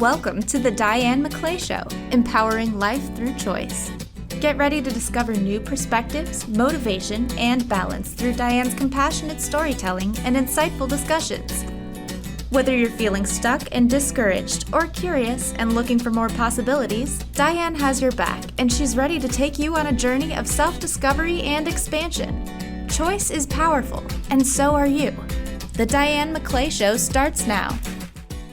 Welcome to the Diane McClay Show, empowering life through choice. Get ready to discover new perspectives, motivation, and balance through Diane's compassionate storytelling and insightful discussions. Whether you're feeling stuck and discouraged or curious and looking for more possibilities, Diane has your back and she's ready to take you on a journey of self-discovery and expansion. Choice is powerful, and so are you. The Diane McClay Show starts now.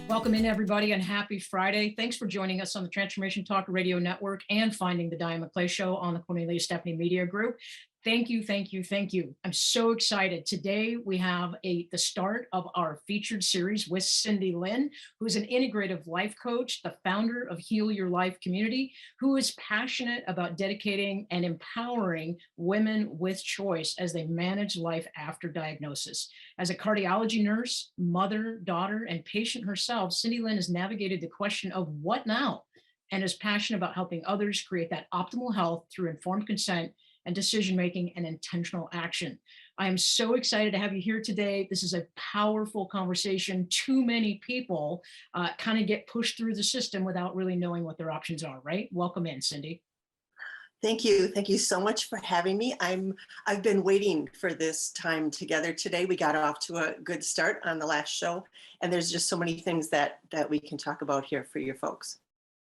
Welcome in, everybody, and happy Friday. Thanks for joining us on the Transformation Talk Radio Network and finding the Diane McClay Show on the Cornelia Stephanie Media Group. Thank you, thank you, thank you. I'm so excited. Today, we have the start of our featured series with Cindy Lynn, who's an integrative life coach, the founder of Heal Your Life Community, who is passionate about dedicating and empowering women with choice as they manage life after diagnosis. As a cardiology nurse, mother, daughter, and patient herself, Cindy Lynn has navigated the question of what now, and is passionate about helping others create that optimal health through informed consent and decision-making and intentional action. I am so excited to have you here today. This is a powerful conversation. Too many people kind of get pushed through the system without really knowing what their options are, right? Welcome in, Cindy. Thank you. Thank you so much for having me. I've been waiting for this time together today. We got off to a good start on the last show, and there's just so many things that we can talk about here for your folks.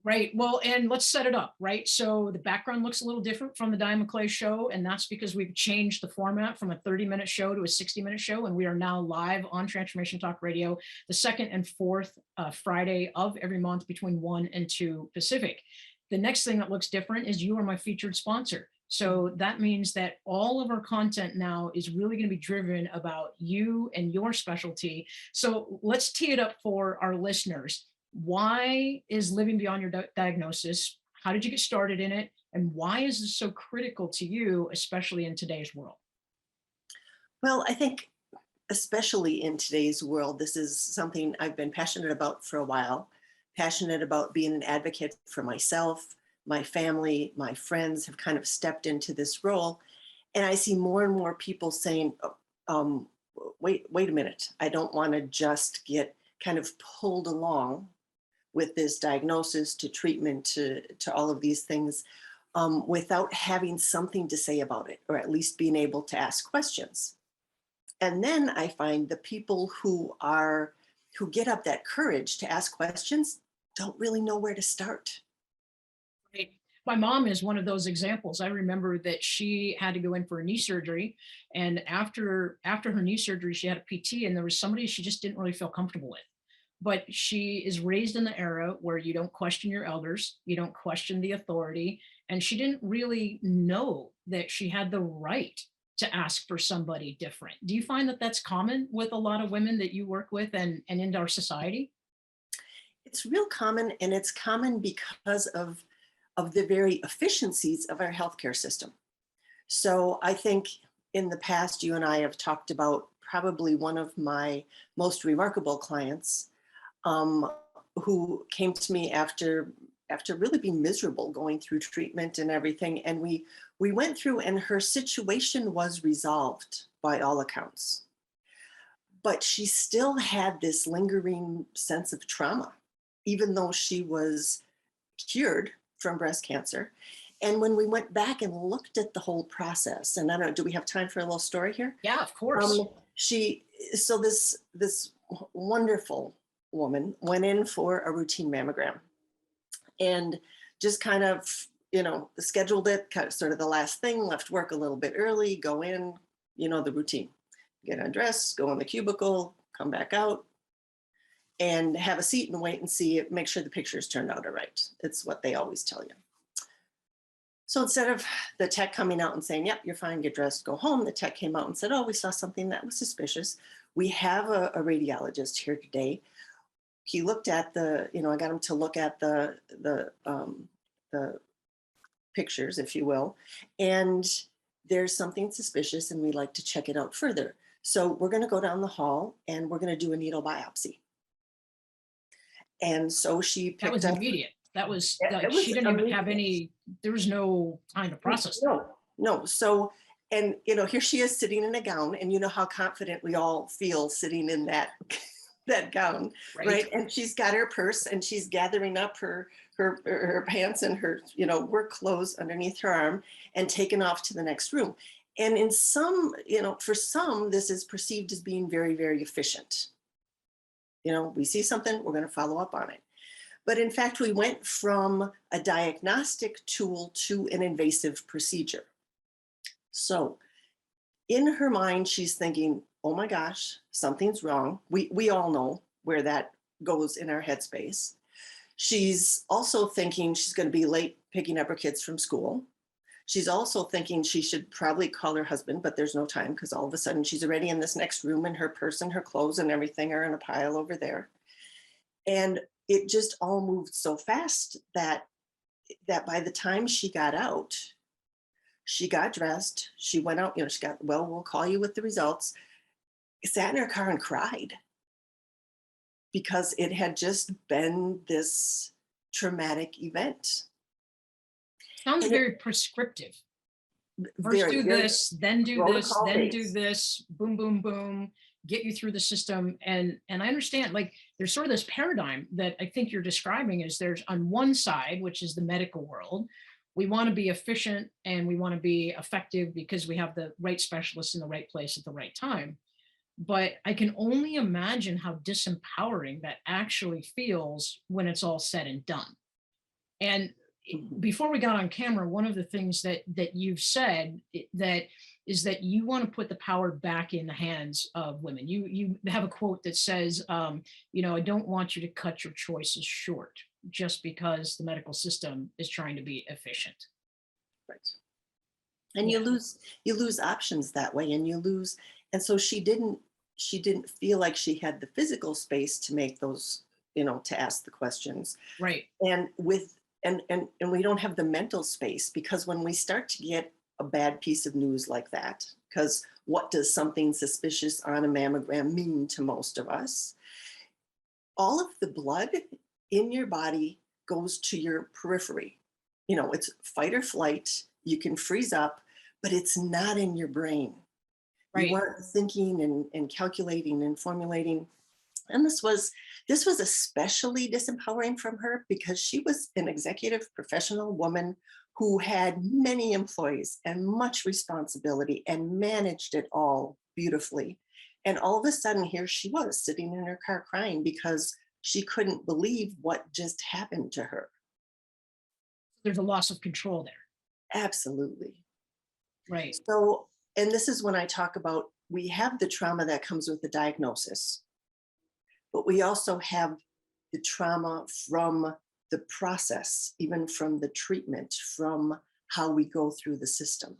Right. Well, and let's set it up, right? So the background looks a little different from the Diane McClay Show, and that's because we've changed the format from a 30-minute show to a 60-minute show, and we are now live on Transformation Talk Radio the second and fourth Friday of every month between 1 and 2 Pacific. The next thing that looks different is you are my featured sponsor. So that means that all of our content now is really going to be driven about you and your specialty. So let's tee it up for our listeners. Why is living beyond your diagnosis? How did you get started in it? And why is this so critical to you, especially in today's world? Well, I think especially in today's world, this is something I've been passionate about for a while, passionate about being an advocate for myself, my family, my friends have kind of stepped into this role. And I see more and more people saying, wait a minute, I don't want to just get kind of pulled along with this diagnosis to treatment to all of these things without having something to say about it, or at least being able to ask questions. And then I find the people who get up that courage to ask questions don't really know where to start. Right. My mom is one of those examples. I remember that she had to go in for a knee surgery, and after her knee surgery, she had a PT, and there was somebody she just didn't really feel comfortable with. But she is raised in the era where you don't question your elders, you don't question the authority, and she didn't really know that she had the right to ask for somebody different. Do you find that that's common with a lot of women that you work with and in our society? It's real common, and it's common because of the very efficiencies of our healthcare system. So I think in the past, you and I have talked about probably one of my most remarkable clients who came to me after really being miserable going through treatment and everything. And we went through, and her situation was resolved by all accounts. But she still had this lingering sense of trauma, even though she was cured from breast cancer. And when we went back and looked at the whole process, and I don't know, do we have time for a little story here? Yeah, of course. This wonderful woman went in for a routine mammogram and just kind of, scheduled it, kind of sort of the last thing, left work a little bit early, go in, the routine, get undressed, go in the cubicle, come back out, and have a seat and wait and see it, make sure the pictures turned out all right. It's what they always tell you. So instead of the tech coming out and saying, yep, you're fine, get dressed, go home, the tech came out and said, oh, we saw something that was suspicious. We have a radiologist here today. He looked at I got him to look at the pictures, if you will, and there's something suspicious and we'd like to check it out further. So we're going to go down the hall and we're going to do a needle biopsy. And so she picked That was up, immediate. That was, she didn't even have there was no time to process. No. So, and here she is sitting in a gown, and you know how confident we all feel sitting in that that gown, Right. right? And she's got her purse and she's gathering up her pants and her, work clothes underneath her arm and taken off to the next room. And in some, for some, this is perceived as being very, very efficient. We see something, we're going to follow up on it. But in fact, we went from a diagnostic tool to an invasive procedure. So in her mind, she's thinking, oh my gosh, something's wrong. We all know where that goes in our headspace. She's also thinking she's going to be late picking up her kids from school. She's also thinking she should probably call her husband, but there's no time because all of a sudden she's already in this next room and her purse and her clothes and everything are in a pile over there. And it just all moved so fast that by the time she got out, she got dressed, she went out, we'll call you with the results, sat in her car and cried because it had just been this traumatic event. Sounds And very prescriptive. First very, do very this, then do this, protocol then do based. this, boom, boom, boom, get you through the system. And I understand, like, there's sort of this paradigm that I think you're describing is there's on one side, which is the medical world, we want to be efficient and we want to be effective because we have the right specialists in the right place at the right time. But I can only imagine how disempowering that actually feels when it's all said and done. And before we got on camera, one of the things that you've said that is that you want to put the power back in the hands of women. You have a quote that says, I don't want you to cut your choices short just because the medical system is trying to be efficient. Right. And Yeah. you lose options that way, and so she didn't feel like she had the physical space to make those, to ask the questions. Right. And we don't have the mental space, because when we start to get a bad piece of news like that, because what does something suspicious on a mammogram mean to most of us? All of the blood in your body goes to your periphery. It's fight or flight. You can freeze up, but it's not in your brain. Right. You aren't thinking and calculating and formulating. And this was especially disempowering from her because she was an executive professional woman who had many employees and much responsibility and managed it all beautifully. And all of a sudden, here she was sitting in her car crying because she couldn't believe what just happened to her. There's a loss of control there. Absolutely. Right. So, and this is when I talk about, we have the trauma that comes with the diagnosis, but we also have the trauma from the process, even from the treatment, from how we go through the system.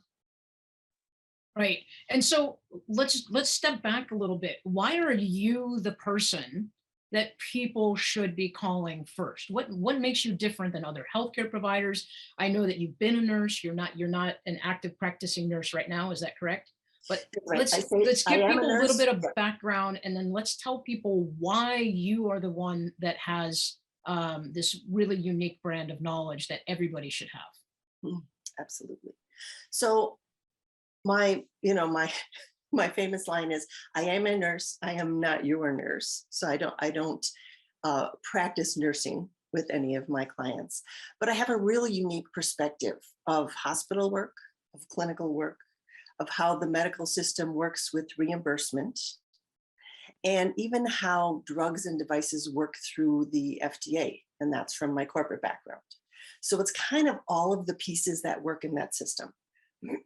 Right. And so let's step back a little bit. Why are you the person that people should be calling first? What makes you different than other healthcare providers? I know that you've been a nurse. You're not an active practicing nurse right now. Is that correct? But Right. let's give people a little bit of Yeah. background, and then let's tell people why you are the one that has this really unique brand of knowledge that everybody should have. Absolutely. So my famous line is, I am a nurse, I am not your nurse. So I don't practice nursing with any of my clients, but I have a really unique perspective of hospital work, of clinical work, of how the medical system works with reimbursement, and even how drugs and devices work through the FDA. And that's from my corporate background. So it's kind of all of the pieces that work in that system.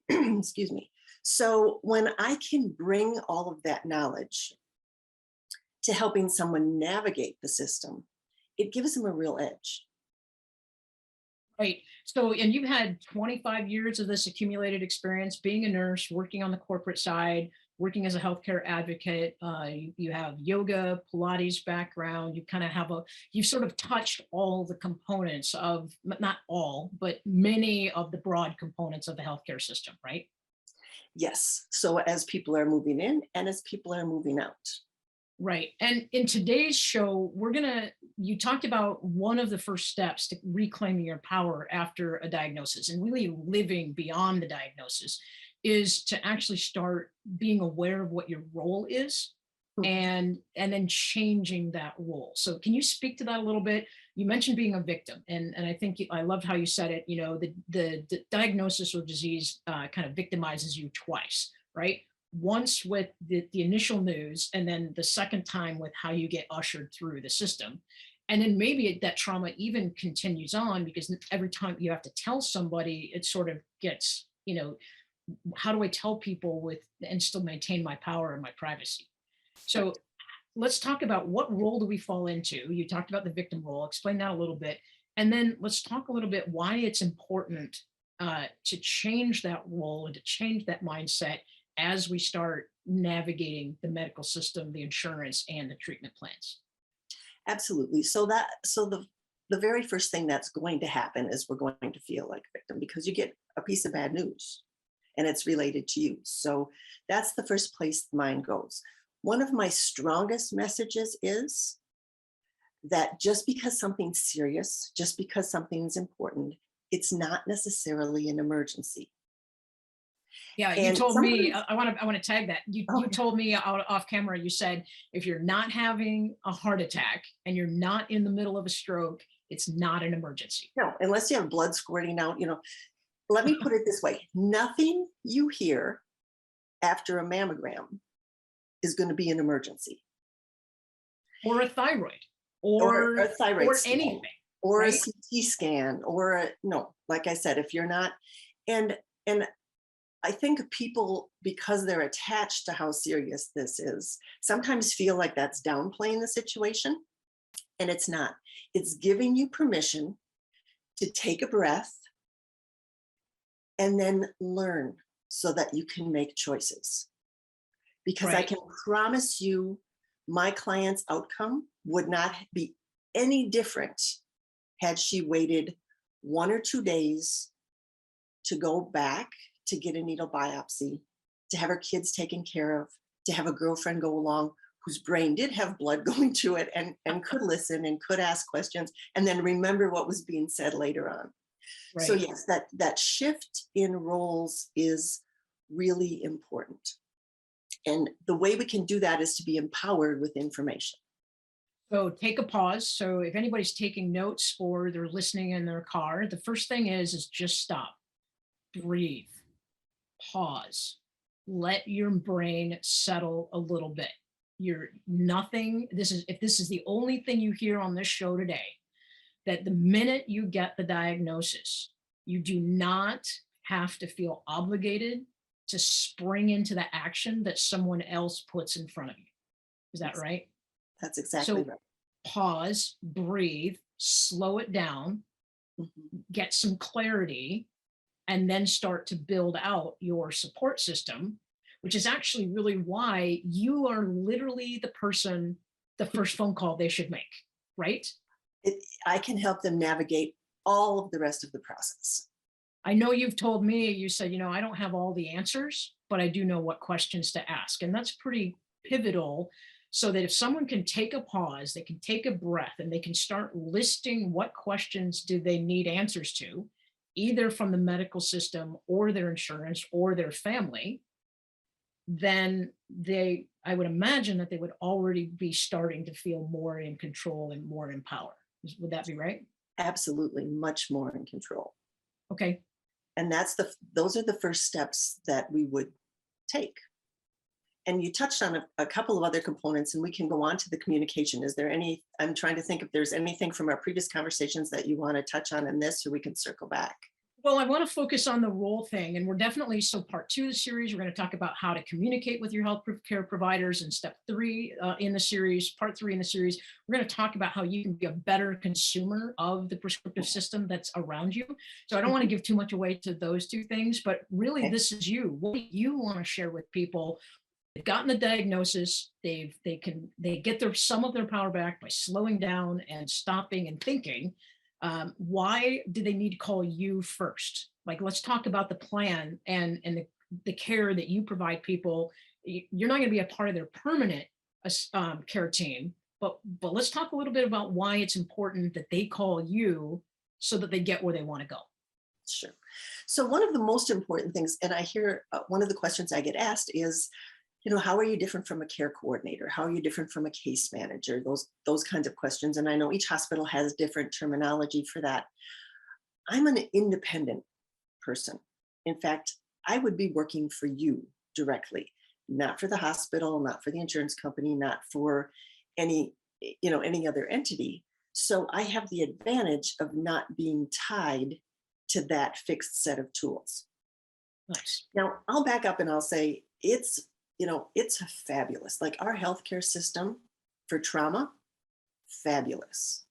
Excuse me. So when I can bring all of that knowledge to helping someone navigate the system, it gives them a real edge. Right. So, and you've had 25 years of this accumulated experience being a nurse, working on the corporate side, working as a healthcare advocate. You have yoga, Pilates background. You kind of have you've sort of touched all the components of, not all, but many of the broad components of the healthcare system, right? Yes. So as people are moving in and as people are moving out. Right. And in today's show, you talked about one of the first steps to reclaiming your power after a diagnosis and really living beyond the diagnosis is to actually start being aware of what your role is and then changing that role. So can you speak to that a little bit? You mentioned being a victim, and I think I loved how you said it. You know, the diagnosis or disease kind of victimizes you twice, right? Once with the initial news, and then the second time with how you get ushered through the system. And then maybe that trauma even continues on, because every time you have to tell somebody, it sort of gets, you know, how do I tell people with and still maintain my power and my privacy? So let's talk about what role do we fall into? You talked about the victim role, explain that a little bit. And then let's talk a little bit why it's important to change that role and to change that mindset as we start navigating the medical system, the insurance, and the treatment plans. Absolutely. So the very first thing that's going to happen is we're going to feel like a victim, because you get a piece of bad news and it's related to you. So that's the first place the mind goes. One of my strongest messages is that just because something's serious, just because something's important, it's not necessarily an emergency. Yeah, you And told me, sometimes, I want to tag that. You oh, told me off camera, you said, if you're not having a heart attack and you're not in the middle of a stroke, it's not an emergency. no, unless you have blood squirting out, let me put it this way. Nothing you hear after a mammogram is going to be an emergency. Or a thyroid, Or or a thyroid or scan, anything, or a right? CT scan, or no, like I said, if you're not, and I think people, because they're attached to how serious this is, sometimes feel like that's downplaying the situation, and it's not. It's giving you permission to take a breath and then learn so that you can make choices. Because I Right. can promise you, my client's outcome would not be any different had she waited 1 or 2 days to go back to get a needle biopsy, to have her kids taken care of, to have a girlfriend go along whose brain did have blood going to it and could listen and could ask questions and then remember what was being said later on. So Right. yes, that shift in roles is really important. And the way we can do that is to be empowered with information. So take a pause. So if anybody's taking notes or they're listening in their car, the first thing is just stop, breathe, pause, let your brain settle a little bit. You're nothing. If this is the only thing you hear on this show today, that the minute you get the diagnosis, you do not have to feel obligated to spring into the action that someone else puts in front of you. Is that right? That's exactly So right. pause, breathe, slow it down, Mhm. get some clarity, and then start to build out your support system, which is actually really why you are literally the person, the first phone call they should make, right? I can help them navigate all of the rest of the process. I know you've told me, you said, I don't have all the answers, but I do know what questions to ask. And that's pretty pivotal, so that if someone can take a pause, they can take a breath, and they can start listing what questions do they need answers to, either from the medical system or their insurance or their family, then I would imagine that they would already be starting to feel more in control and more in power. Would that be right? Absolutely, much more in control. Okay. And those are the first steps that we would take. And you touched on a couple of other components, and we can go on to the communication. I'm trying to think if there's anything from our previous conversations that you want to touch on in this, or we can circle back. Well, I want to focus on the role thing, and we're definitely, so part 2 of the series, we're going to talk about how to communicate with your health care providers, and step 3 in the series, part 3 in the series, we're going to talk about how you can be a better consumer of the prescriptive system that's around you. So I don't want to give too much away to those 2 things, but really, Okay. this is you. What do you want to share with people? They've gotten the diagnosis. They get some of their power back by slowing down and stopping and thinking. Why do they need to call you first? Like, let's talk about the plan and the care that you provide people. You're not going to be a part of their permanent care team, but let's talk a little bit about why it's important that they call you so that they get where they want to go. Sure. So one of the most important things, and I hear one of the questions I get asked is, How are you different from a care coordinator? How are you different from a case manager? Those kinds of questions. And I know each hospital has different terminology for that. I'm an independent person. In fact, I would be working for you directly, not for the hospital, not for the insurance company, not for any, any other entity. So I have the advantage of not being tied to that fixed set of tools. Nice. Now, I'll back up and I'll say it's fabulous. Like our healthcare system for trauma, fabulous.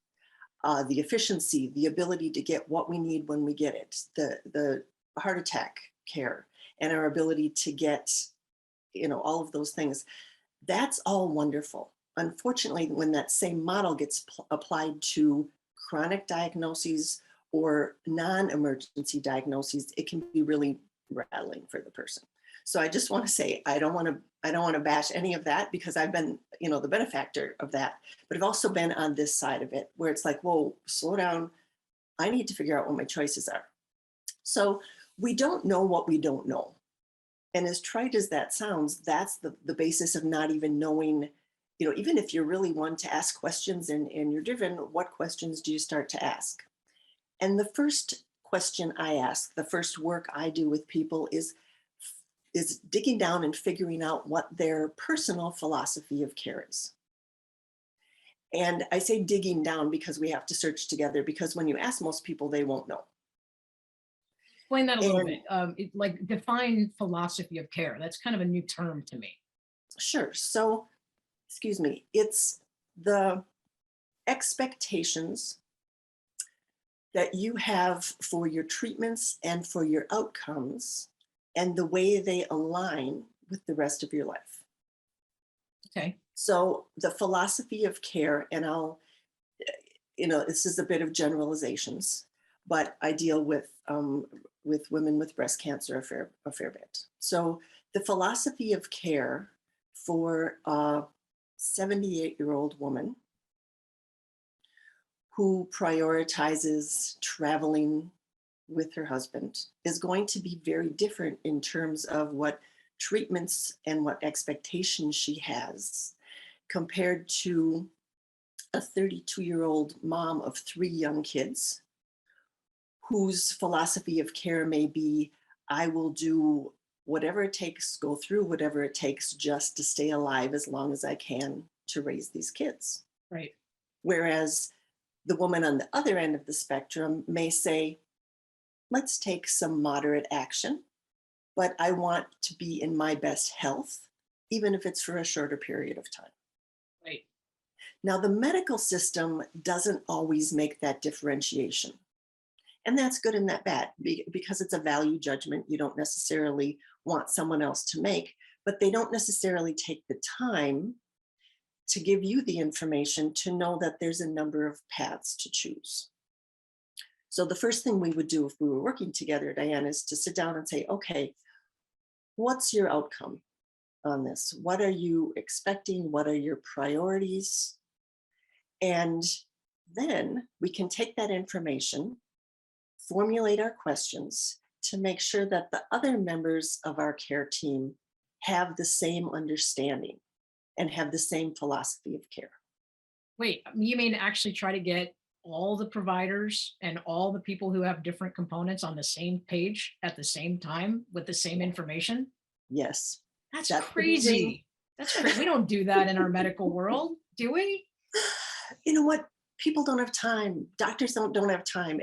The efficiency, the ability to get what we need when we get it, the heart attack care, and our ability to get, all of those things, that's all wonderful. Unfortunately, when that same model gets applied to chronic diagnoses or non-emergency diagnoses, it can be really rattling for the person. So I just want to say, I don't want to bash any of that, because I've been, the benefactor of that, but I've also been on this side of it where it's like, whoa, slow down. I need to figure out what my choices are. So we don't know what we don't know. And as trite as that sounds, that's the basis of not even knowing, even if you're really one to ask questions and you're driven, what questions do you start to ask? And the first question I ask, the first work I do with people is digging down and figuring out what their personal philosophy of care is. And I say digging down because we have to search together, because when you ask most people, they won't know. Explain that a little bit. Like define philosophy of care. That's kind of a new term to me. Sure. So, it's the expectations that you have for your treatments and for your outcomes, and the way they align with the rest of your life. Okay. So the philosophy of care, and this is a bit of generalizations, but I deal with women with breast cancer a fair bit. So the philosophy of care for a 78-year-old woman who prioritizes traveling with her husband is going to be very different in terms of what treatments and what expectations she has, compared to a 32-year-old mom of 3 young kids whose philosophy of care may be, I will do whatever it takes, go through whatever it takes just to stay alive as long as I can to raise these kids. Right. Whereas the woman on the other end of the spectrum may say, let's take some moderate action, but I want to be in my best health, even if it's for a shorter period of time. Right. Now, the medical system doesn't always make that differentiation. And that's good and that bad, because it's a value judgment you don't necessarily want someone else to make, but they don't necessarily take the time to give you the information to know that there's a number of paths to choose. So the first thing we would do if we were working together, Diane, is to sit down and say, okay, what's your outcome on this? What are you expecting? What are your priorities? And then we can take that information, formulate our questions to make sure that the other members of our care team have the same understanding and have the same philosophy of care. Wait, you mean actually try to get all the providers and all the people who have different components on the same page at the same time with the same information? Yes. That's crazy. That's crazy. We don't do that in our medical world, do we? You know what? People don't have time. Doctors don't have time.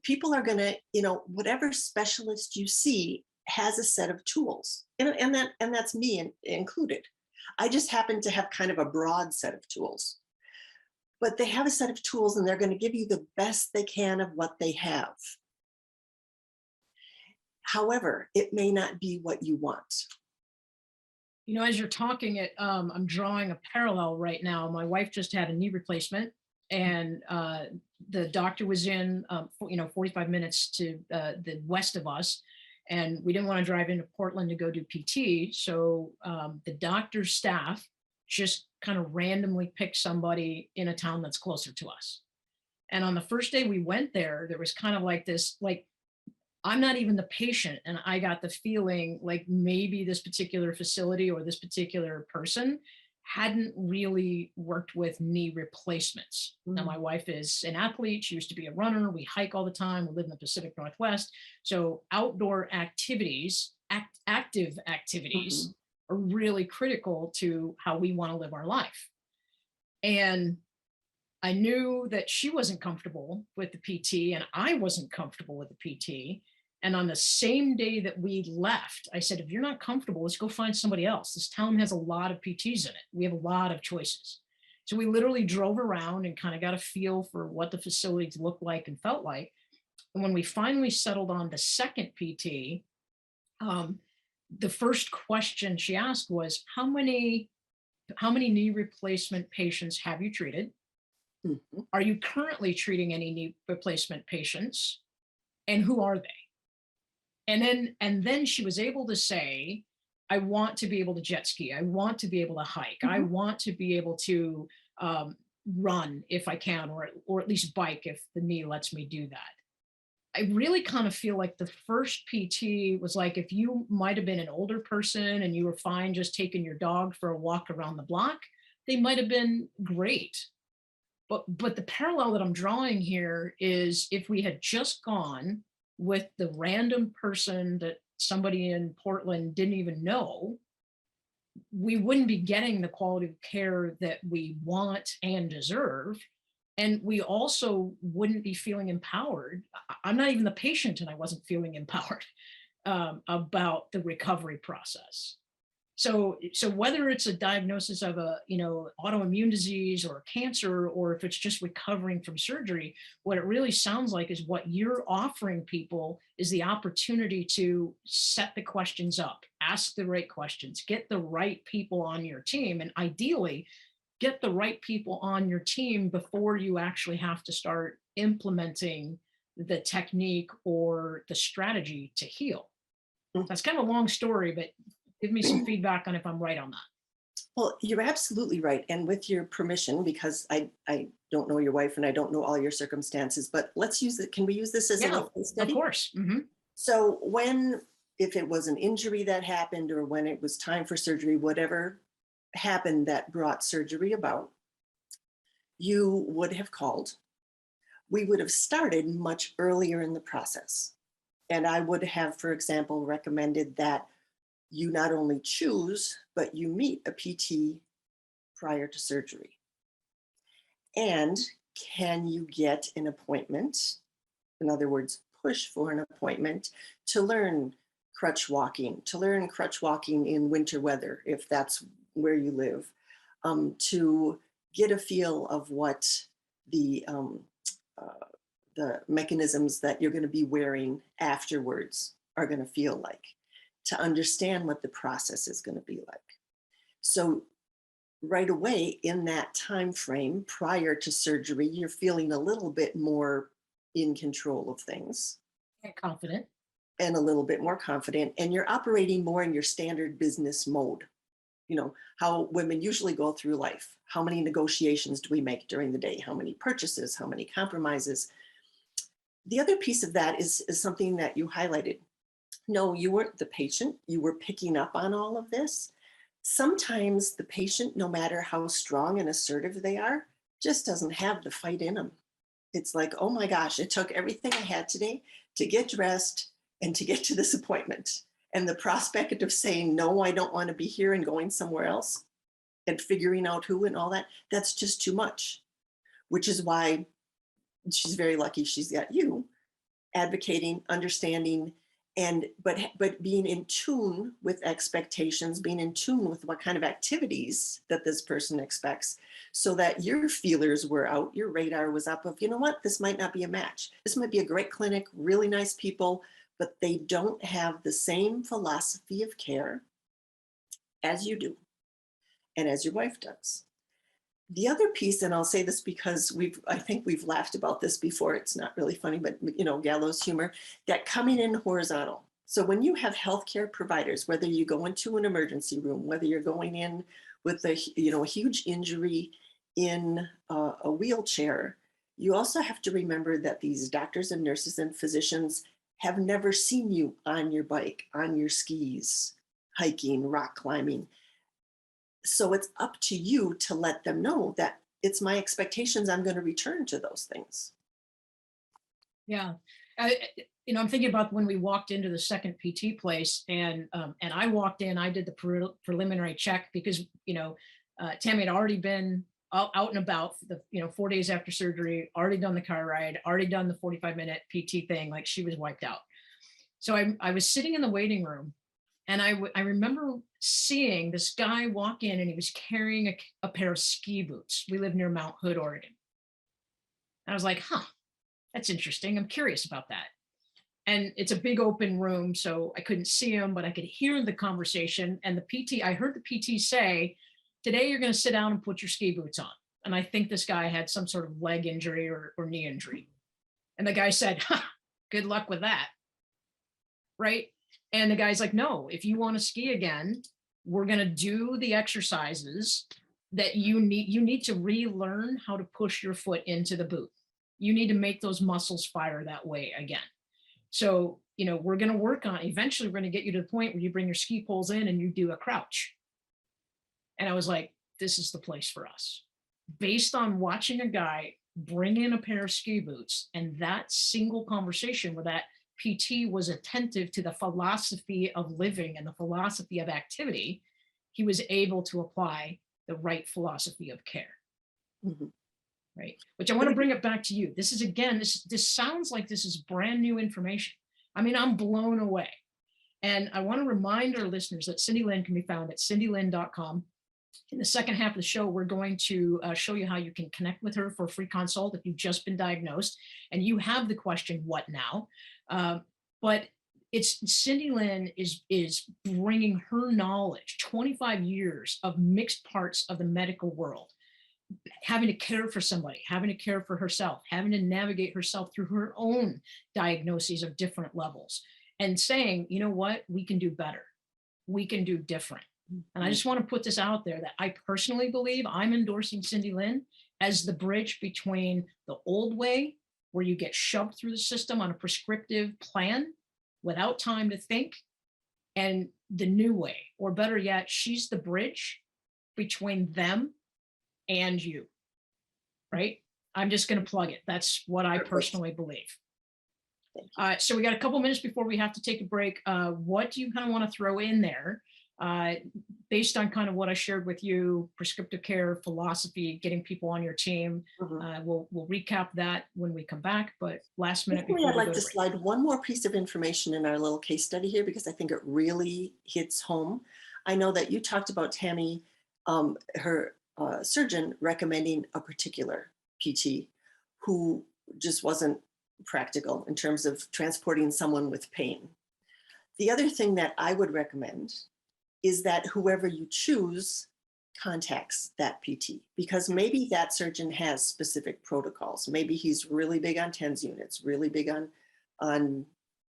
People are going to, whatever specialist you see has a set of tools, and that's me included. I just happen to have kind of a broad set of tools, but they have a set of tools and they're going to give you the best they can of what they have. However, it may not be what you want. As you're talking, I'm drawing a parallel right now. My wife just had a knee replacement, and the doctor was in, 45 minutes to the west of us, and we didn't want to drive into Portland to go do PT. So the doctor's staff just kind of randomly picked somebody in a town that's closer to us. And on the first day we went there, there was kind of like this, I'm not even the patient, and I got the feeling like maybe this particular facility or this particular person hadn't really worked with knee replacements. Now, my Mm. wife is an athlete. She used to be a runner. We hike all the time. We live in the Pacific Northwest. So outdoor activities, active activities Mhm. are really critical to how we want to live our life. And I knew that she wasn't comfortable with the PT and I wasn't comfortable with the PT. And on the same day that we left, I said, if you're not comfortable, let's go find somebody else. This town has a lot of PTs in it. We have a lot of choices. So we literally drove around and kind of got a feel for what the facilities looked like and felt like. And when we finally settled on the second PT, um, the first question she asked was, how many knee replacement patients have you treated? Mhm. Are you currently treating any knee replacement patients? And who are they? And then she was able to say, I want to be able to jet ski. I want to be able to hike. I Mhm. want to be able to run if I can, or at least bike if the knee lets me do that. I really kind of feel like the first PT was like if you might have been an older person and you were fine just taking your dog for a walk around the block, they might have been great. But the parallel that I'm drawing here is if we had just gone with the random person that somebody in Portland didn't even know, we wouldn't be getting the quality of care that we want and deserve. And we also wouldn't be feeling empowered. I'm not even the patient and I wasn't feeling empowered about the recovery process. So whether it's a diagnosis of a autoimmune disease or cancer, or if it's just recovering from surgery, what it really sounds like is what you're offering people is the opportunity to set the questions up, ask the right questions, get the right people on your team, and ideally get the right people on your team before you actually have to start implementing the technique or the strategy to heal. That's kind of a long story, but give me some feedback on if I'm right on that. Well, you're absolutely right. And with your permission, because I don't know your wife and I don't know all your circumstances, but let's use it. Can we use this as a Yeah, little case of study? course. So if it was an injury that happened or when it was time for surgery, whatever happened that brought surgery about, you would have called. We would have started much earlier in the process. And I would have, for example, recommended that you not only choose, but you meet a PT prior to surgery. And can you get an appointment? In other words, push for an appointment to learn crutch walking in winter weather, if that's where you live, to get a feel of what the uh, the mechanisms that you're going to be wearing afterwards are going to feel like, to understand what the process is going to be like. So right away in that time frame prior to surgery, you're feeling a little bit more in control of things And confident. and a little bit more confident, and you're operating more in your standard business mode. You know, how women usually go through life. How many negotiations do we make during the day? How many purchases? How many compromises? The other piece of that is something that you highlighted. No, you weren't the patient. You were picking up on all of this. Sometimes the patient, no matter how strong and assertive they are, just doesn't have the fight in them. It's like, oh my gosh, it took everything I had today to get dressed and to get to this appointment. And the prospect of saying, no, I don't want to be here and going somewhere else and figuring out who and all that, that's just too much, which is why she's very lucky she's got you advocating, understanding, and but being in tune with expectations, being in tune with what kind of activities that this person expects, so that your feelers were out, your radar was up of, you know what, this might not be a match. This might be a great clinic, really nice people, but they don't have the same philosophy of care as you do and as your wife does. The other piece, and I'll say this because I think we've laughed about this before. It's not really funny, but gallows humor, that coming in horizontal. So when you have healthcare providers, whether you go into an emergency room, whether you're going in with a huge injury in a wheelchair, you also have to remember that these doctors and nurses and physicians have never seen you on your bike, on your skis, hiking, rock climbing. So it's up to you to let them know that it's my expectations I'm going to return to those things. Yeah. I'm thinking about when we walked into the second PT place, and I walked in, I did the preliminary check because, Tammy had already been out and about for the, 4 days after surgery, already done the car ride, already done the 45-minute PT thing. Like, she was wiped out. So I was sitting in the waiting room, and I remember seeing this guy walk in, and he was carrying a pair of ski boots. We live near Mount Hood, Oregon. I was like, huh, that's interesting. I'm curious about that. And it's a big open room, so I couldn't see him, but I could hear the conversation. And I heard the PT say, today you're going to sit down and put your ski boots on. And I think this guy had some sort of leg injury or knee injury. And the guy said, good luck with that. Right. And the guy's like, no, if you want to ski again, we're going to do the exercises that you need to relearn how to push your foot into the boot. You need to make those muscles fire that way again. So, we're going to work on, eventually we're going to get you to the point where you bring your ski poles in and you do a crouch. And I was like, this is the place for us. Based on watching a guy bring in a pair of ski boots, and that single conversation where that PT was attentive to the philosophy of living and the philosophy of activity, he was able to apply the right philosophy of care. Mm-hmm. Right. Which I want to bring it back to you. This is, again, this sounds like this is brand new information. I mean, I'm blown away. And I want to remind our listeners that Cindy Lynn can be found at cindylynn.com. In the second half of the show, we're going to show you how you can connect with her for a free consult if you've just been diagnosed and you have the question, what now? But it's Cindy Lynn is bringing her knowledge, 25 years of mixed parts of the medical world, having to care for somebody, having to care for herself, having to navigate herself through her own diagnoses of different levels, and saying, you know what, we can do better. We can do different. And I just want to put this out there that I personally believe I'm endorsing Cindy Lynn as the bridge between the old way, where you get shoved through the system on a prescriptive plan without time to think, and the new way, or better yet, she's the bridge between them and you, right? I'm just going to plug it. That's what I personally believe. So we got a couple minutes before we have to take a break. What do you kind of want to throw in there based on kind of what I shared with you, prescriptive care, philosophy, getting people on your team? Mm-hmm. We'll recap that when we come back, but last minute. I'd like to slide one more piece of information in our little case study here, because I think it really hits home. I know that you talked about Tammy, her surgeon recommending a particular PT who just wasn't practical in terms of transporting someone with pain. The other thing that I would recommend is that whoever you choose contacts that PT, because maybe that surgeon has specific protocols. Maybe he's really big on TENS units, really big on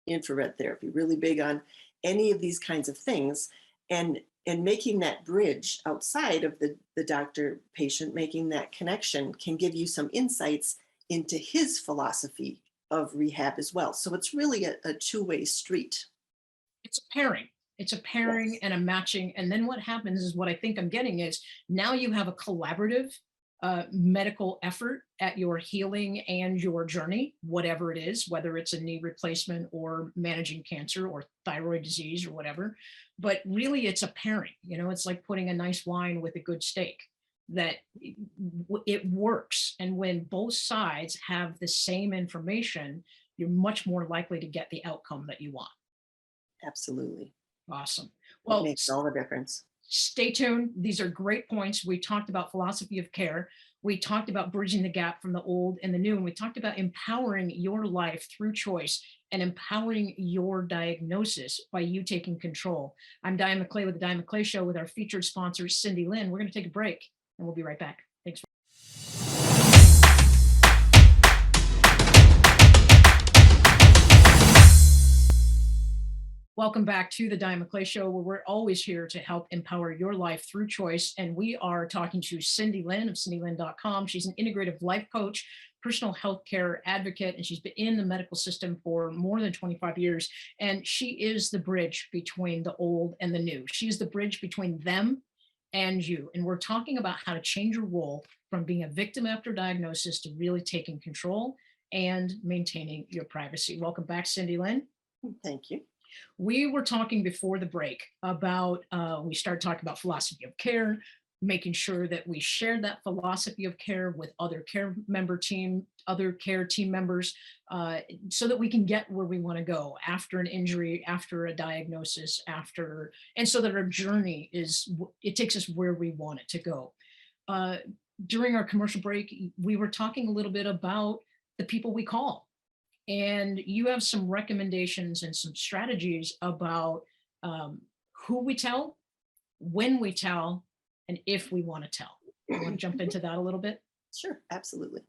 infrared therapy, really big on any of these kinds of things. And making that bridge outside of the doctor patient, making that connection can give you some insights into his philosophy of rehab as well. So it's really a two-way street. It's a pairing. It's a pairing, yes, and a matching. And then what happens is, what I think I'm getting is, now you have a collaborative medical effort at your healing and your journey, whatever it is, whether it's a knee replacement or managing cancer or thyroid disease or whatever. But really, it's a pairing. It's like putting a nice wine with a good steak, that it works. And when both sides have the same information, you're much more likely to get the outcome that you want. Absolutely. Awesome. Well, it makes all the difference. Stay tuned. These are great points. We talked about philosophy of care. We talked about bridging the gap from the old and the new. And we talked about empowering your life through choice and empowering your diagnosis by you taking control. I'm Diane McClay with the Diane McClay Show with our featured sponsor, Cindy Lynn. We're going to take a break and we'll be right back. Thanks. Welcome back to the Diane McClay Show, where we're always here to help empower your life through choice. And we are talking to Cindy Lynn of cindylynn.com. She's an integrative life coach, personal health care advocate, and she's been in the medical system for more than 25 years. And she is the bridge between the old and the new. She is the bridge between them and you. And we're talking about how to change your role from being a victim after diagnosis to really taking control and maintaining your privacy. Welcome back, Cindy Lynn. Thank you. We were talking before the break about, we started talking about philosophy of care, making sure that we share that philosophy of care with other care team members, so that we can get where we want to go after an injury, after a diagnosis, and so that our journey it takes us where we want it to go. During our commercial break, we were talking a little bit about the people we call. And you have some recommendations and some strategies about who we tell, when we tell, and if we want to tell. You want to jump into that a little bit? Sure, absolutely.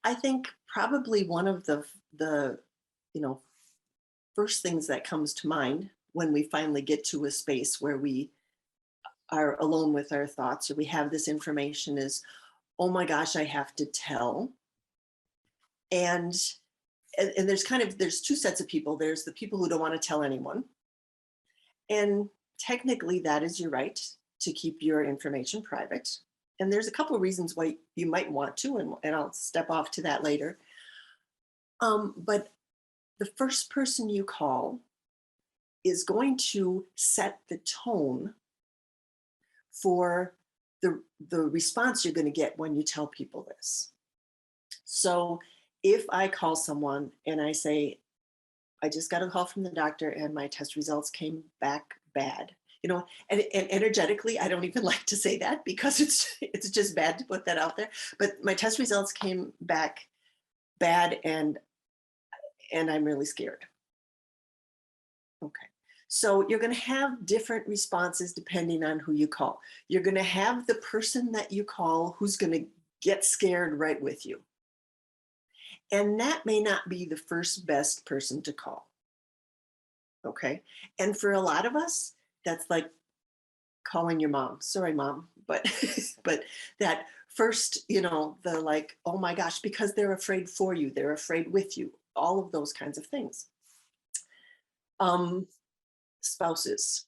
I think probably one of the first things that comes to mind when we finally get to a space where we are alone with our thoughts, or we have this information, is, oh my gosh, I have to tell. And there's two sets of people. There's the people who don't want to tell anyone. And technically that is your right to keep your information private. And there's a couple of reasons why you might want to, and I'll step off to that later. But the first person you call is going to set the tone for the response you're going to get when you tell people this. So if I call someone and I say, I just got a call from the doctor and my test results came back bad, and energetically, I don't even like to say that because it's just bad to put that out there. But my test results came back bad and I'm really scared. Okay. So you're going to have different responses depending on who you call. You're going to have the person that you call who's going to get scared right with you. And that may not be the first best person to call. Okay. And for a lot of us, that's like calling your mom. Sorry, mom. But that first, the like, oh my gosh, because they're afraid for you, they're afraid with you, all of those kinds of things. Spouses,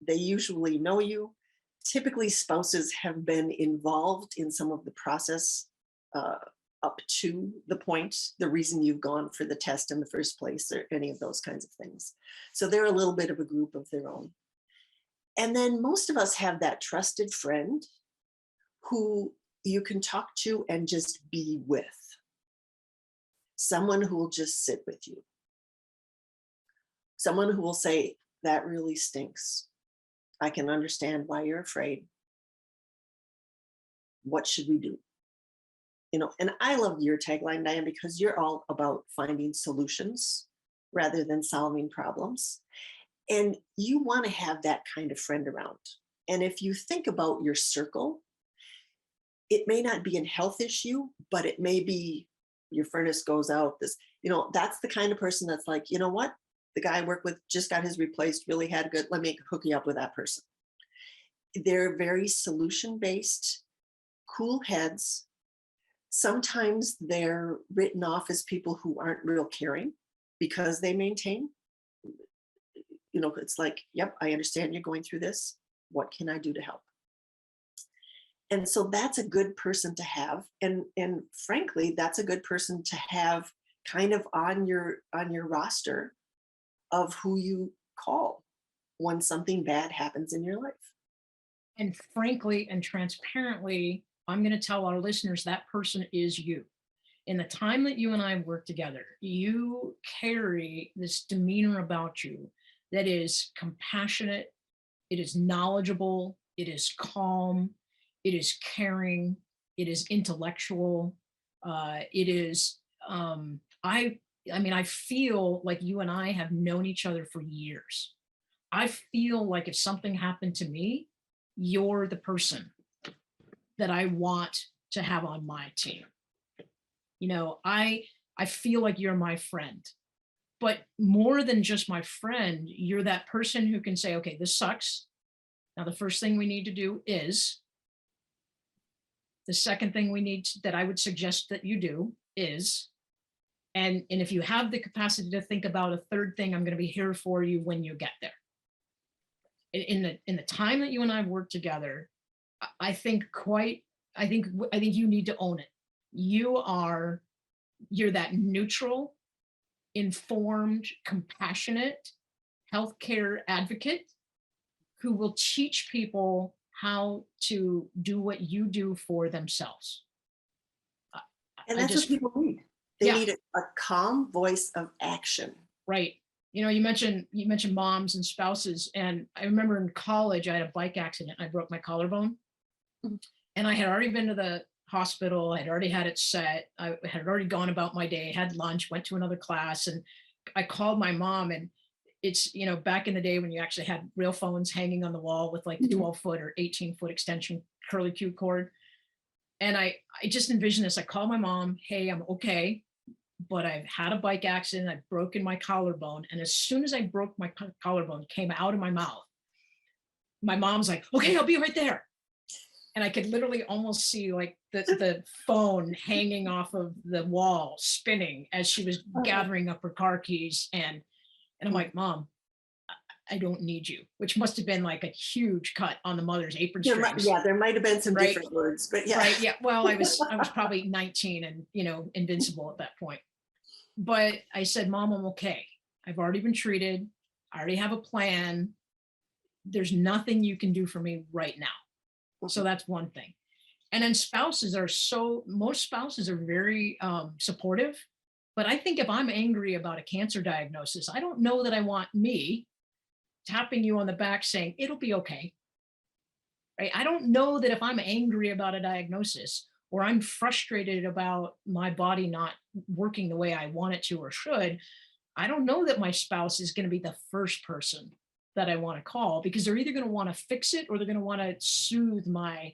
they usually know you. Typically, spouses have been involved in some of the process up to the reason you've gone for the test in the first place, or any of those kinds of things. So they're a little bit of a group of their own. And then most of us have that trusted friend who you can talk to and just be with. Someone who will just sit with you. Someone who will say, that really stinks. I can understand why you're afraid. What should we do? And I love your tagline, Diane, because you're all about finding solutions rather than solving problems. And you want to have that kind of friend around. And if you think about your circle, it may not be a health issue, but it may be your furnace goes out. That's the kind of person that's like, you know what? The guy I work with just got his replaced, really had good, let me hook you up with that person. They're very solution-based, cool heads. Sometimes they're written off as people who aren't real caring because they maintain. It's like, yep, I understand you're going through this. What can I do to help? And so that's a good person to have. And frankly, that's a good person to have kind of on your roster of who you call when something bad happens in your life. And frankly and transparently, I'm going to tell our listeners that person is you. In the time that you and I work together, you carry this demeanor about you that is compassionate, it is knowledgeable, it is calm, it is caring, it is intellectual, it is, I feel like you and I have known each other for years. I feel like if something happened to me, you're the person that I want to have on my team. I feel like you're my friend. But more than just my friend, you're that person who can say, okay, this sucks. Now, the first thing we need to do is The second thing that I would suggest that you do is, and if you have the capacity to think about a third thing, I'm going to be here for you when you get there. In the time that you and I have worked together, I think you need to own it. You're that neutral, informed, compassionate healthcare advocate who will teach people how to do what you do for themselves. And that's what people need. They Yeah. need a calm voice of action. Right. You mentioned moms and spouses, and I remember in college I had a bike accident. I broke my collarbone, Mhm. and I had already been to the hospital. I had already had it set. I had already gone about my day, had lunch, went to another class, and I called my mom. And it's, back in the day when you actually had real phones hanging on the wall with like the 12-foot or 18-foot extension curly Q cord. And I just envisioned this. I called my mom, hey, I'm okay, but I've had a bike accident. I've broken my collarbone. And as soon as I broke my collarbone, came out of my mouth, my mom's like, okay, I'll be right there. And I could literally almost see like the phone hanging off of the wall, spinning as she was gathering up her car keys. And I'm like, Mom, I don't need you, which must have been like a huge cut on the mother's apron strings. There might have been some Right? different words, but yeah. Right. Yeah. Well, I was probably 19 and, invincible at that point. But I said, Mom, I'm okay. I've already been treated. I already have a plan. There's nothing you can do for me right now. So that's one thing. And then most spouses are very supportive. But I think if I'm angry about a cancer diagnosis, I don't know that I want me tapping you on the back saying, it'll be okay. Right? I don't know that if I'm angry about a diagnosis or I'm frustrated about my body not working the way I want it to or should, I don't know that my spouse is going to be the first person that I want to call, because they're either going to want to fix it or they're going to want to soothe my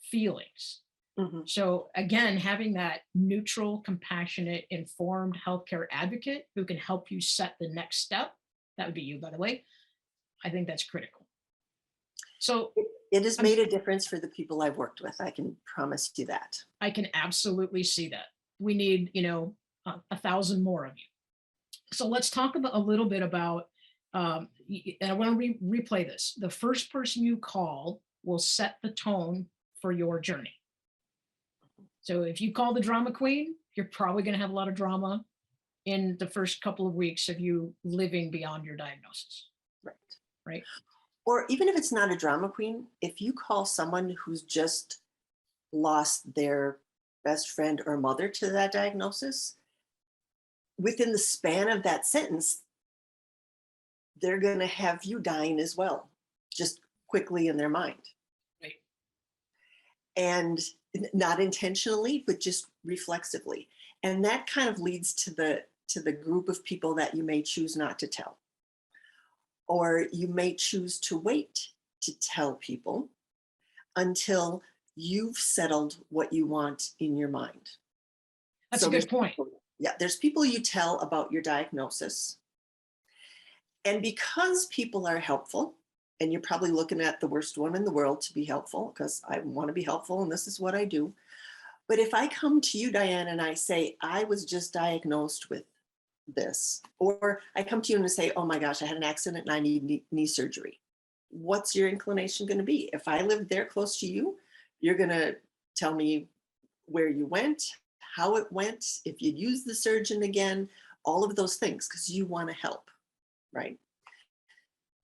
feelings. Mhm. So again, having that neutral, compassionate, informed healthcare advocate who can help you set the next step, that would be you, by the way, I think that's critical. So It has made a difference for the people I've worked with. I can promise you that. I can absolutely see that. We need, 1,000 more of you. So let's talk a little bit about, and I want to replay this. The first person you call will set the tone for your journey. So if you call the drama queen, you're probably going to have a lot of drama in the first couple of weeks of you living beyond your diagnosis. Right. Or even if it's not a drama queen, if you call someone who's just lost their best friend or mother to that diagnosis, within the span of that sentence, they're going to have you dying as well, just quickly in their mind. Right. And not intentionally, but just reflexively. And that kind of leads to the group of people that you may choose not to tell. Or you may choose to wait to tell people until you've settled what you want in your mind. That's a good point. Yeah, there's people you tell about your diagnosis. And because people are helpful, and you're probably looking at the worst one in the world to be helpful, because I want to be helpful and this is what I do. But if I come to you, Diane, and I say, I was just diagnosed with this, or I come to you and say, oh my gosh, I had an accident and I need knee surgery. What's your inclination going to be? If I lived there close to you, you're going to tell me where you went, how it went, if you'd use the surgeon again, all of those things, because you want to help, right?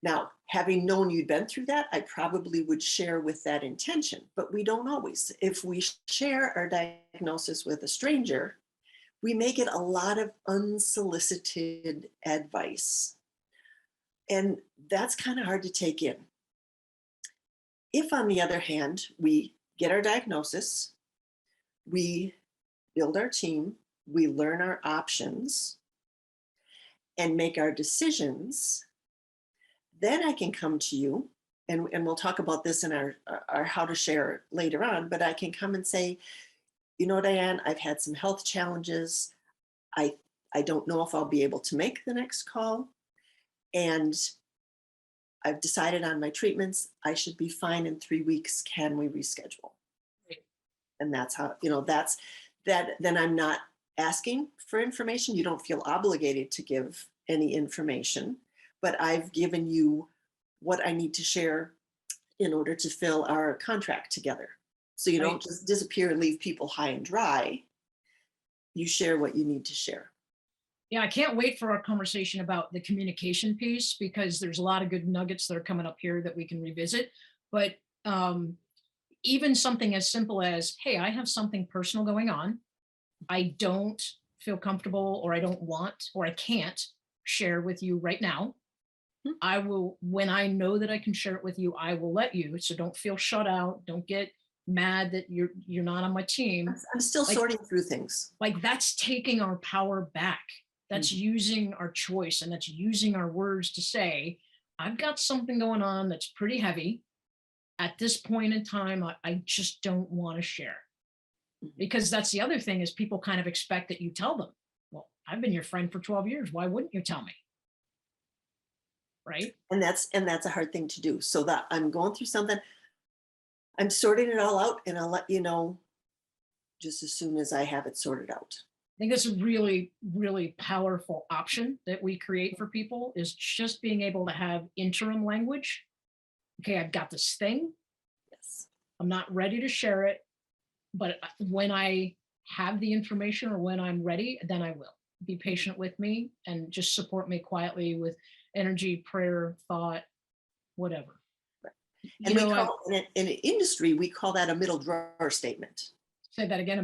Now, having known you'd been through that, I probably would share with that intention, but we don't always. If we share our diagnosis with a stranger, we may get a lot of unsolicited advice. And that's kind of hard to take in. If, on the other hand, we get our diagnosis, we build our team, we learn our options, and make our decisions, then I can come to you, and we'll talk about this in our how to share later on, but I can come and say, you know, Diane, I've had some health challenges. I don't know if I'll be able to make the next call. And I've decided on my treatments. I should be fine in 3 weeks. Can we reschedule? Right. And that's how, that's that, then I'm not asking for information. You don't feel obligated to give any information, but I've given you what I need to share in order to fill our contract together. So you don't just disappear and leave people high and dry. You share what you need to share. Yeah, I can't wait for our conversation about the communication piece, because there's a lot of good nuggets that are coming up here that we can revisit. But even something as simple as, hey, I have something personal going on. I don't feel comfortable, or I don't want, or I can't share with you right now. I will, when I know that I can share it with you, I will let you. So don't feel shut out. Don't get mad that you're not on my team. I'm still sorting through things. Like, that's taking our power back. That's using our choice, and that's using our words to say, I've got something going on that's pretty heavy. At this point in time, I just don't want to share. Because that's the other thing, is people kind of expect that you tell them, well, I've been your friend for 12 years. Why wouldn't you tell me? Right. And that's a hard thing to do. So that I'm going through something, I'm sorting it all out, and I'll let you know just as soon as I have it sorted out. I think that's a really, really powerful option that we create for people, is just being able to have interim language. Okay, I've got this thing. Yes. I'm not ready to share it, but when I have the information, or when I'm ready, then I will. Be patient with me and just support me quietly with energy, prayer, thought, whatever. And we call, in an industry, we call that a middle drawer statement. Say that again.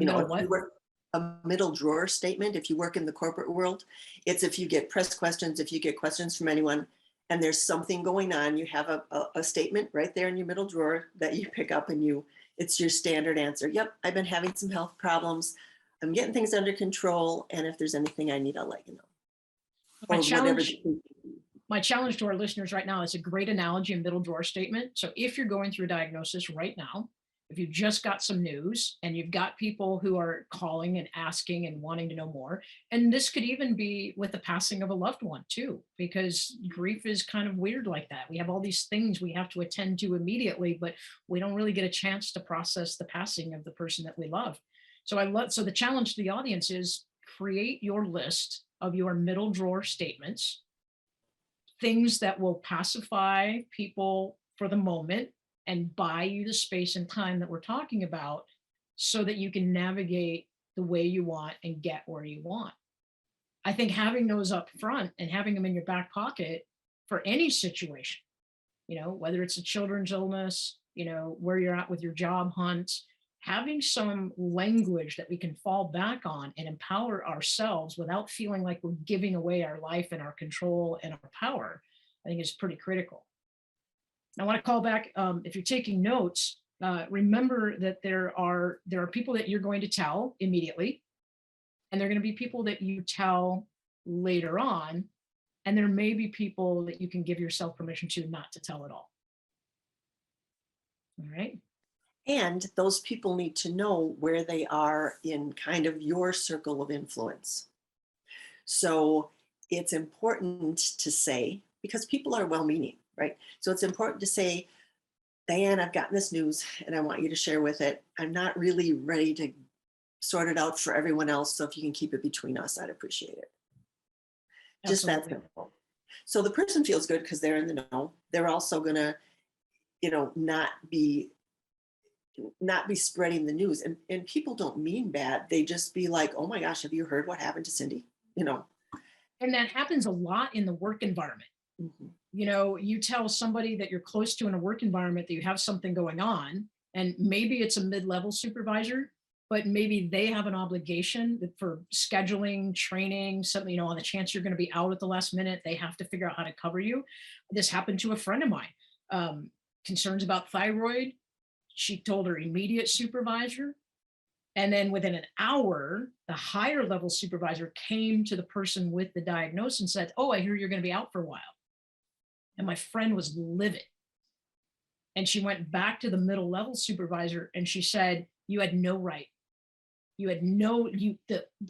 A middle drawer statement. If you work in the corporate world, it's if you get press questions, if you get questions from anyone, and there's something going on, you have a statement right there in your middle drawer that you pick up, and it's your standard answer. Yep, I've been having some health problems. I'm getting things under control, and if there's anything I need, I'll let you know. My challenge to our listeners right now is a great analogy, a middle drawer statement. So if you're going through a diagnosis right now, if you just got some news and you've got people who are calling and asking and wanting to know more, and this could even be with the passing of a loved one too, because grief is kind of weird like that. We have all these things we have to attend to immediately, but we don't really get a chance to process the passing of the person that we love. So the challenge to the audience is, create your list of your middle drawer statements, things that will pacify people for the moment and buy you the space and time that we're talking about, so that you can navigate the way you want and get where you want. I think having those up front and having them in your back pocket for any situation, whether it's a children's illness, where you're at with your job hunt, having some language that we can fall back on and empower ourselves without feeling like we're giving away our life and our control and our power, I think is pretty critical. I want to call back, if you're taking notes, remember that there are people that you're going to tell immediately, and there are going to be people that you tell later on, and there may be people that you can give yourself permission to not to tell at all. All right. And those people need to know where they are in kind of your circle of influence. So it's important to say, because people are well-meaning, right? So it's important to say, Diane, I've gotten this news and I want you to share with it. I'm not really ready to sort it out for everyone else. So if you can keep it between us, I'd appreciate it. Just that simple. So the person feels good because they're in the know. They're also gonna, not be spreading the news. And people don't mean bad. They just be like, oh my gosh, have you heard what happened to Cindy? And that happens a lot in the work environment. Mm-hmm. You tell somebody that you're close to in a work environment that you have something going on, and maybe it's a mid-level supervisor, but maybe they have an obligation for scheduling, training, something, on the chance you're going to be out at the last minute, they have to figure out how to cover you. This happened to a friend of mine. Concerns about thyroid. She told her immediate supervisor. And then within an hour, the higher level supervisor came to the person with the diagnosis and said, oh, I hear you're going to be out for a while. And my friend was livid. And she went back to the middle level supervisor and she said, you had no right. You had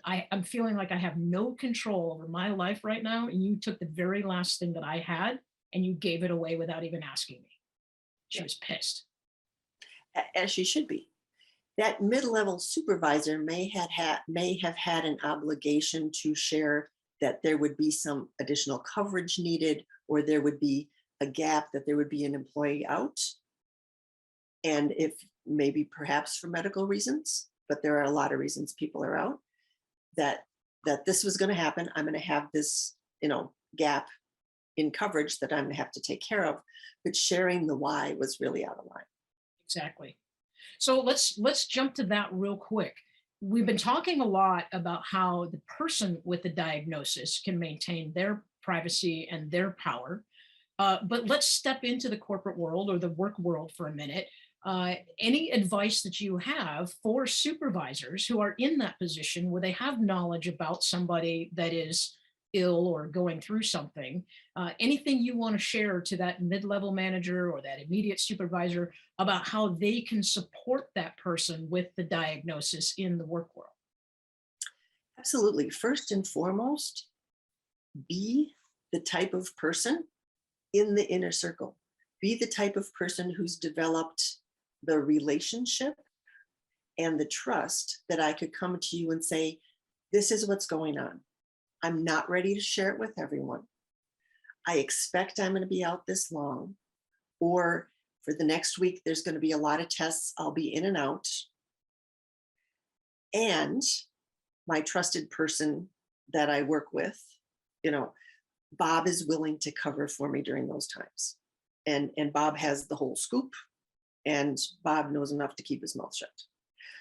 I'm feeling like I have no control over my life right now. And you took the very last thing that I had and you gave it away without even asking me. She was pissed. As she should be. That mid-level supervisor may have had an obligation to share that there would be some additional coverage needed, or there would be a gap, that there would be an employee out. And if maybe perhaps for medical reasons, but there are a lot of reasons people are out, that this was going to happen. I'm going to have this, gap in coverage that I'm going to have to take care of. But sharing the why was really out of line. Exactly. So let's jump to that real quick. We've been talking a lot about how the person with the diagnosis can maintain their privacy and their power. But let's step into the corporate world or the work world for a minute. Any advice that you have for supervisors who are in that position where they have knowledge about somebody that is ill or going through something, anything you want to share to that mid-level manager or that immediate supervisor about how they can support that person with the diagnosis in the work world? Absolutely. First and foremost, be the type of person in the inner circle. Be the type of person who's developed the relationship and the trust that I could come to you and say, this is what's going on. I'm not ready to share it with everyone. I expect I'm going to be out this long, or for the next week, there's going to be a lot of tests. I'll be in and out. And my trusted person that I work with, Bob is willing to cover for me during those times. And Bob has the whole scoop, and Bob knows enough to keep his mouth shut.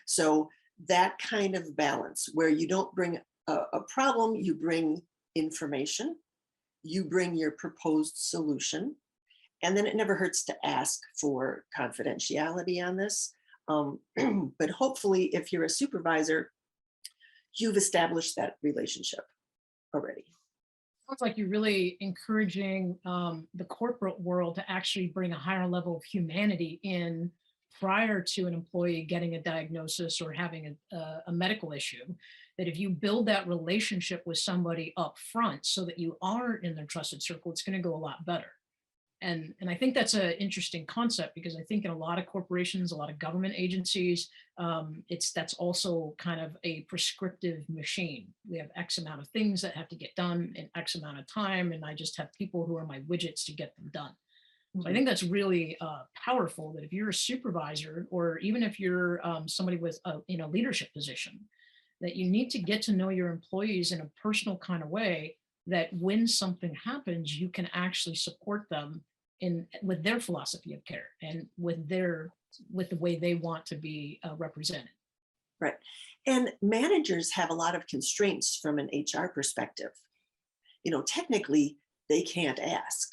So that kind of balance where you don't bring a problem, you bring information, you bring your proposed solution, and then it never hurts to ask for confidentiality on this. But hopefully, if you're a supervisor, you've established that relationship already. Sounds like you're really encouraging the corporate world to actually bring a higher level of humanity in prior to an employee getting a diagnosis or having a medical issue. That if you build that relationship with somebody up front so that you are in their trusted circle, it's going to go a lot better. And I think that's an interesting concept, because I think in a lot of corporations, a lot of government agencies, that's also kind of a prescriptive machine. We have X amount of things that have to get done in X amount of time, and I just have people who are my widgets to get them done. So I think that's really powerful, that if you're a supervisor, or even if you're somebody with a leadership position, that you need to get to know your employees in a personal kind of way, that when something happens, you can actually support them with their philosophy of care and with the way they want to be represented. Right. And managers have a lot of constraints from an HR perspective. Technically, they can't ask.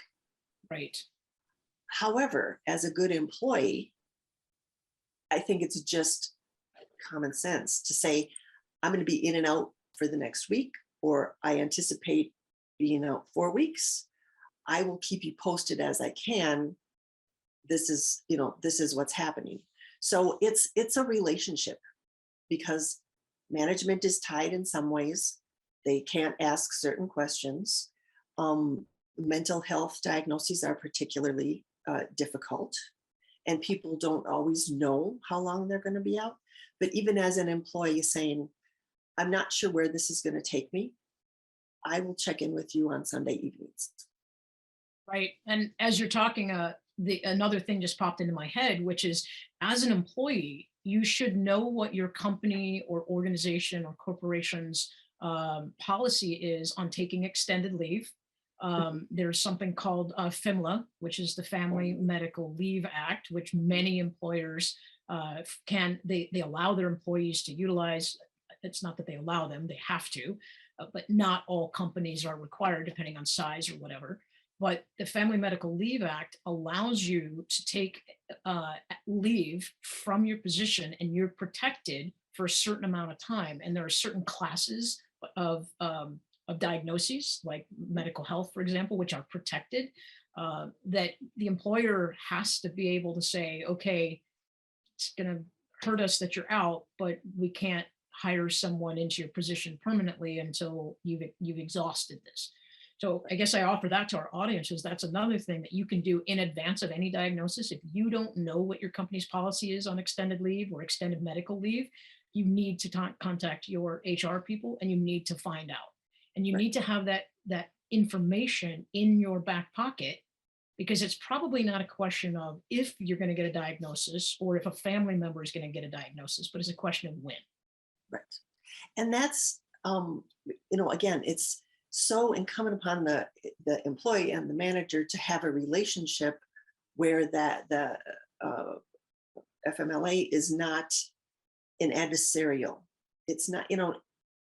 Right. However, as a good employee, I think it's just common sense to say, I'm going to be in and out for the next week, or I anticipate being out 4 weeks. I will keep you posted as I can. This is what's happening. So it's a relationship, because management is tied in some ways. They can't ask certain questions. Mental health diagnoses are particularly difficult, and people don't always know how long they're going to be out. But even as an employee saying, I'm not sure where this is going to take me, I will check in with you on Sunday evenings. Right. And as you're talking, another thing just popped into my head, which is, as an employee, you should know what your company or organization or corporation's policy is on taking extended leave. There's something called FMLA, which is the Family Medical Leave Act, which many employers they allow their employees to utilize. It's not that they allow them, they have to, but not all companies are required, depending on size or whatever. But the Family Medical Leave Act allows you to take leave from your position, and you're protected for a certain amount of time. And there are certain classes of diagnoses, like medical health, for example, which are protected, that the employer has to be able to say, okay, it's going to hurt us that you're out, but we can't hire someone into your position permanently until you've exhausted this. So I guess I offer that to our audiences. That's another thing that you can do in advance of any diagnosis. If you don't know what your company's policy is on extended leave or extended medical leave, you need to contact your HR people and you need to find out. And you need to have that information in your back pocket, because it's probably not a question of if you're going to get a diagnosis or if a family member is going to get a diagnosis, but it's a question of when. Right. And that's, again, it's so incumbent upon the employee and the manager to have a relationship where the FMLA is not an adversarial. It's not,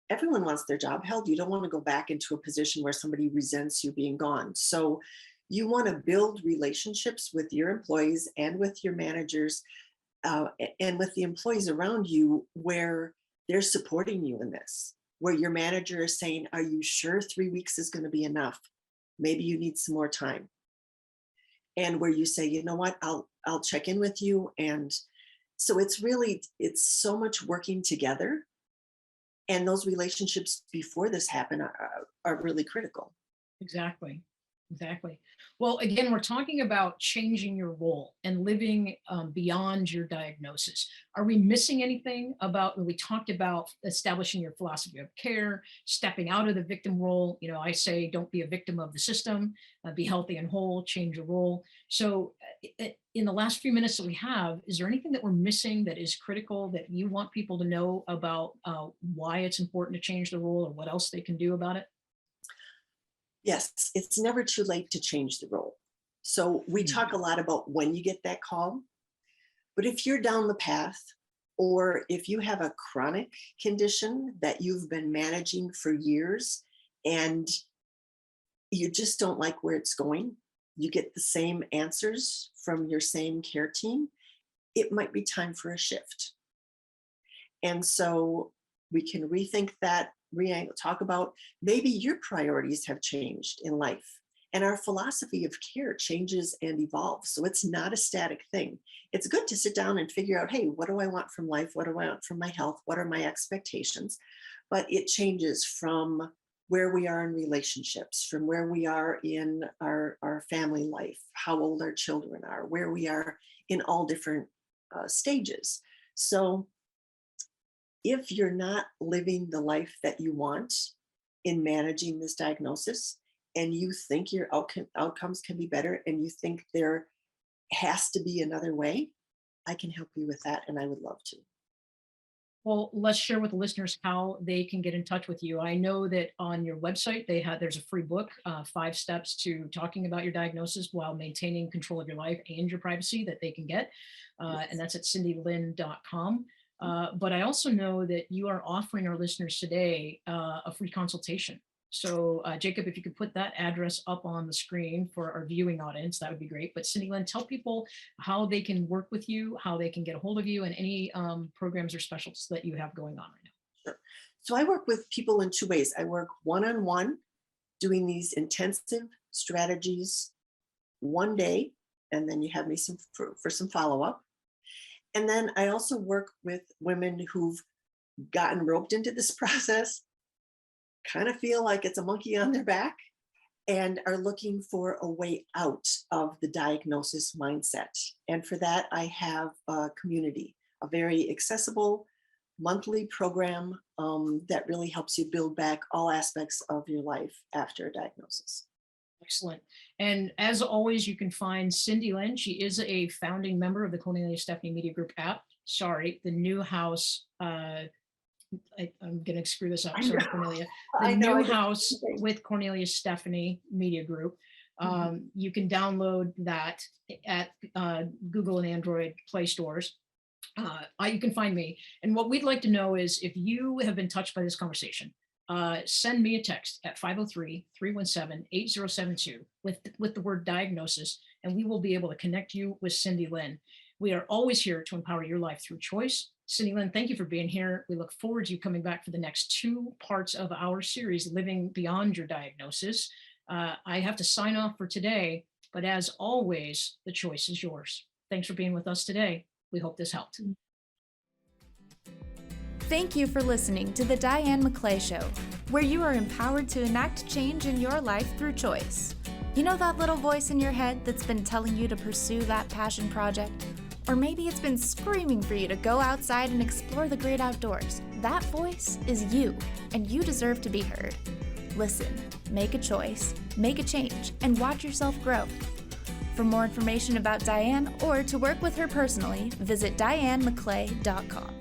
everyone wants their job held. You don't want to go back into a position where somebody resents you being gone. So you want to build relationships with your employees and with your managers and with the employees around you where they're supporting you in this, where your manager is saying, are you sure 3 weeks is going to be enough? Maybe you need some more time. And where you say, you know what, I'll check in with you. And so it's so much working together. And those relationships before this happen are really critical. Exactly. Well, again, we're talking about changing your role and living beyond your diagnosis. Are we missing anything about when we talked about establishing your philosophy of care, stepping out of the victim role? I say, don't be a victim of the system, be healthy and whole, change your role. So in the last few minutes that we have, is there anything that we're missing that is critical that you want people to know about why it's important to change the role or what else they can do about it? Yes, it's never too late to change the role. So we talk a lot about when you get that call, but if you're down the path, or if you have a chronic condition that you've been managing for years and you just don't like where it's going, you get the same answers from your same care team, it might be time for a shift. And so we can rethink that, talk about maybe your priorities have changed in life, and our philosophy of care changes and evolves. So it's not a static thing. It's good to sit down and figure out, hey, what do I want from life? What do I want from my health? What are my expectations? But it changes from where we are in relationships, from where we are in our family life, how old our children are, where we are in all different stages. So if you're not living the life that you want in managing this diagnosis, and you think your outcomes can be better, and you think there has to be another way, I can help you with that, and I would love to. Well, let's share with the listeners how they can get in touch with you. I know that on your website, there's a free book, 5 steps to talking about your diagnosis while maintaining control of your life and your privacy, that they can get. And that's at cindylynn.com. But I also know that you are offering our listeners today a free consultation. So Jacob, if you could put that address up on the screen for our viewing audience, that would be great. But Cindy Lynn, tell people how they can work with you, how they can get a hold of you, and any programs or specials that you have going on right now. Sure. So I work with people in 2 ways. I work one-on-one, doing these intensive strategies one day, and then you have me for some follow-up. And then I also work with women who've gotten roped into this process, kind of feel like it's a monkey on their back, and are looking for a way out of the diagnosis mindset. And for that, I have a community, a very accessible monthly program that really helps you build back all aspects of your life after a diagnosis. Excellent. And as always, you can find Cindy Lynn. She is a founding member of the Cornelia Stephanie Media Group app. Sorry, the new house. I'm going to screw this up. Sorry, Cornelia. The new house with Cornelia Stephanie Media Group. You can download that at Google and Android Play stores. You can find me. And what we'd like to know is if you have been touched by this conversation, send me a text at 503-317-8072 with the word diagnosis, and we will be able to connect you with Cindy Lynn. We are always here to empower your life through choice. Cindy Lynn, thank you for being here. We look forward to you coming back for the next 2 parts of our series, Living Beyond Your Diagnosis. I have to sign off for today, but as always, the choice is yours. Thanks for being with us today. We hope this helped. Thank you for listening to the Diane McClay Show, where you are empowered to enact change in your life through choice. You know that little voice in your head that's been telling you to pursue that passion project? Or maybe it's been screaming for you to go outside and explore the great outdoors. That voice is you, and you deserve to be heard. Listen, make a choice, make a change, and watch yourself grow. For more information about Diane or to work with her personally, visit dianemcclay.com.